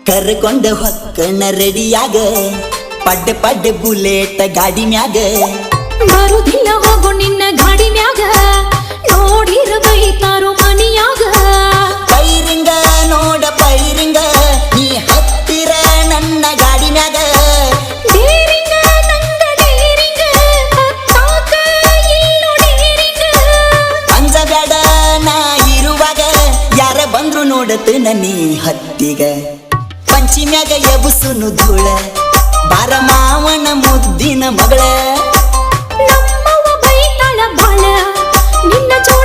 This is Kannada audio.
ಕರ್ಕೊಂಡ ಹೊಕ್ಕನ ರೆಡಿಯಾಗ ಪಡ್ಡೆ ಪಡ್ಡೆ ಬುಲೆಟ್ ಗಾಡಿ ಮ್ಯಾಗ ಬರುದಿಲ್ಲ ಹೋಗು ನಿನ್ನ ಗಾಡಿ ಮ್ಯಾಗ ನೋಡಿರ ಬೈತಾರೋ ಮನಿಯಾಗ ಪೈರಿಂಗ ನೋಡ ಪೈರಿಂಗ ನೀ ಹತ್ತಿರ ನನ್ನ ಗಾಡಿ ಮ್ಯಾಗ ಡೇರಿಂಗ ನಂಗ ಡೇರಿಂಗ ಹತ್ತಾಕ ಇಲ್ಲೋ ಡೇರಿಂಗ ಅಂಜಬ್ಯಾಡ ನಾ ಇರುವಾಗ ಯಾರ ಬಂದ್ರು ನೋಡತನ ನೀ ಹತ್ತಿಗ ಪಂಚಿಮ್ಯಾಗ ಎಬುಸುನು ಧೂಳ ಬಾರ ಮಾವನ ಮುದ್ದಿನ ಮಗಳ ನಮ್ಮವ್ವ ಬೈತಾಳ ಬಾಳ ನಿನ್ನ ಜೋಡಿ